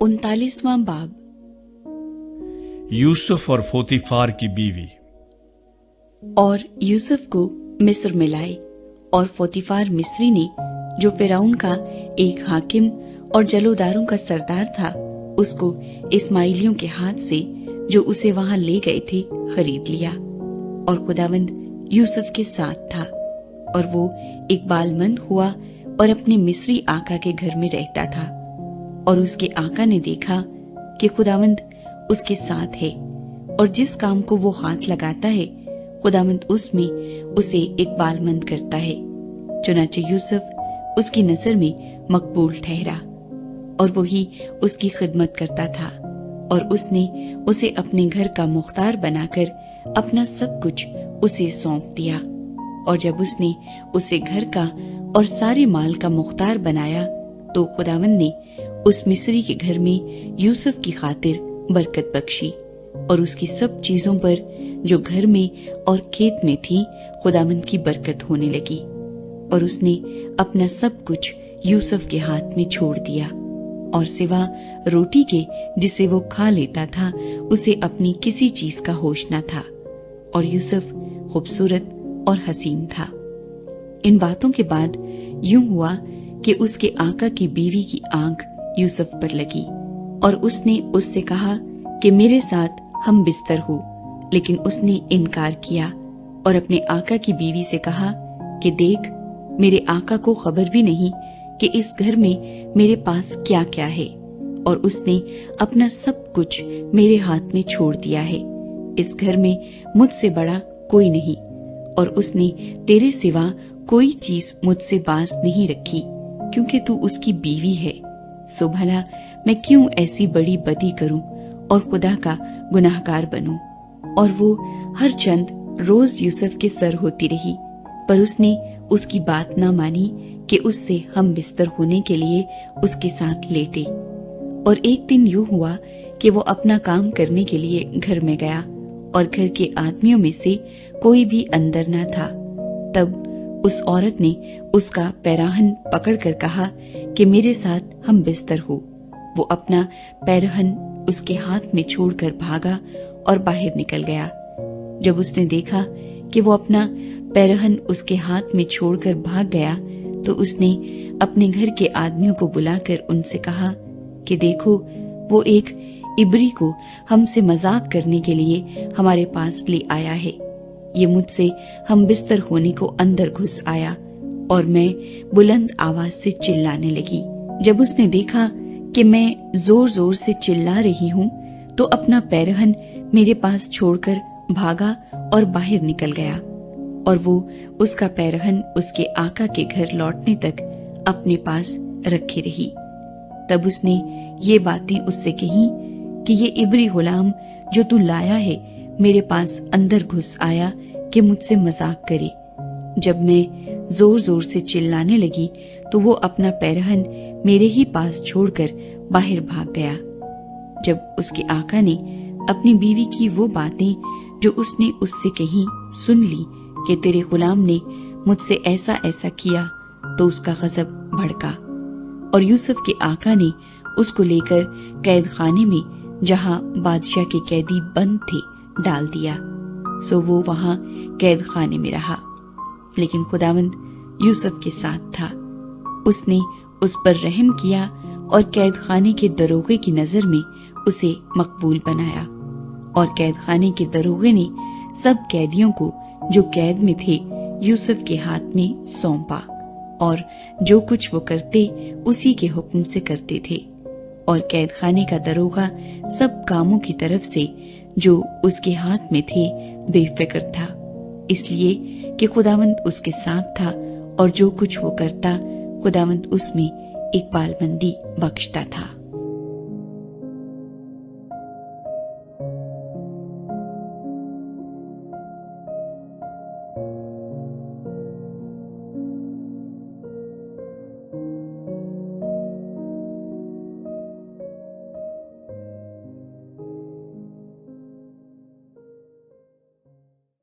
39वां बाब। यूसुफ और पोतीफार की बीवी। और यूसुफ को मिस्र में लाए, और पोतीफार मिस्री ने, जो फिरौन का एक हाकिम और जलोदारों का सरदार था, उसको इस्माइलियों के हाथ से, जो उसे वहां ले गए थे, खरीद लिया। और खुदावंद यूसुफ के साथ था, और वो एक बालमंद हुआ और अपने मिस्री आका के घर में रहता था। और उसके आका ने देखा कि खुदावंद उसके साथ है, और जिस काम को वो हाथ लगाता है, खुदावंद उसमें उसे एक बालमंद करता है। चुनाचे यूसुफ उसकी नजर में मकबूल ठहरा, और वही उसकी खिदमत करता था। और उसने उसे अपने घर का मुख्तार बनाकर अपना सब कुछ उसे सौंप दिया। और जब उसने उसे घर का और सारे माल का मुख्तार बनाया, तो खुदावंद ने उस मिस्री के घर में यूसुफ की खातिर बरकत बख्शी, और उसकी सब चीजों पर जो घर में और खेत में थी, खुदावंद की बरकत होने लगी। और उसने अपना सब कुछ यूसुफ के हाथ में छोड़ दिया, और सिवा रोटी के जिसे वो खा लेता था, उसे अपनी किसी चीज का होश न था। और यूसुफ खूबसूरत और हसीन था। इन बातों के बाद यूं हुआ कि उसके आका की बीवी की आंख यूसुफ पर लगी, और उसने उससे कहा कि मेरे साथ हम बिस्तर हो। लेकिन उसने इनकार किया, और अपने आका की बीवी से कहा कि देख, मेरे आका को खबर भी नहीं कि इस घर में मेरे पास क्या क्या है, और उसने अपना सब कुछ मेरे हाथ में छोड़ दिया है। इस घर में मुझसे बड़ा कोई नहीं, और उसने तेरे सिवा कोई चीज मुझसे बाज नहीं रखी, क्योंकि तू उसकी बीवी है। सो भला मैं क्यों ऐसी बड़ी बदी करूं और खुदा का गुनाहगार बनूं। और वो हर चंद रोज यूसुफ के सर होती रही, पर उसने उसकी बात ना मानी कि उससे हम बिस्तर होने के लिए उसके साथ लेटे। और एक दिन यूं हुआ कि वो अपना काम करने के लिए घर में गया, और घर के आदमियों में से कोई भी अंदर न था। तब उस औरत ने उसका पैराहन पकड़कर कहा कि मेरे साथ हम बिस्तर हो। वो अपना पैराहन उसके हाथ में छोड़कर भागा और बाहर निकल गया। जब उसने देखा कि वो अपना पैराहन उसके हाथ में छोड़कर भाग गया, तो उसने अपने घर के आदमियों को बुलाकर उनसे कहा कि देखो, वो एक इब्री को हमसे मजाक करने के लिए हमारे पास ले आया है। ये मुझसे हम बिस्तर होने को अंदर घुस आया, और मैं बुलंद आवाज से चिल्लाने लगी। जब उसने देखा कि मैं जोर जोर से चिल्ला रही हूँ, तो अपना पैरहन मेरे पास छोड़कर भागा और बाहर निकल गया। और वो उसका पैरहन उसके आका के घर लौटने तक अपने पास रखे रही। तब उसने ये बातें उससे कही कि ये इब्री गुलाम जो तू लाया है, मेरे पास अंदर घुस आया कि मुझसे मजाक करे। जब मैं जोर जोर से चिल्लाने लगी, तो वो अपना पैरहन मेरे ही पास छोड़कर बाहर भाग गया। जब उसके आका ने अपनी बीवी की वो बातें जो उसने उससे कही सुन ली कि तेरे गुलाम ने मुझसे ऐसा ऐसा किया, तो उसका गजब भड़का, और यूसुफ के आका ने उसको लेकर कैद खाने में, जहाँ बादशाह के कैदी बंद थे, डाल दिया। सो वो वहां कैद खाने में रहा। लेकिन खुदावंद यूसुफ के साथ था। उसने उस पर रहम किया, और कैद खाने के दरोगे की नजर में उसे मकबूल बनाया। और कैद खाने के दरोगे ने सब कैदियों को जो कैद में थे, यूसुफ के हाथ में सौंपा, और जो कुछ वो करते उसी के हुक्म से करते थे। और कैद खाने का दरोगा सब कामों की तरफ से जो उसके हाथ में थे बेफिक्र था, इसलिए कि खुदावंद उसके साथ था, और जो कुछ वो करता, खुदावंद उसमें एक बालबंदी बख्शता था।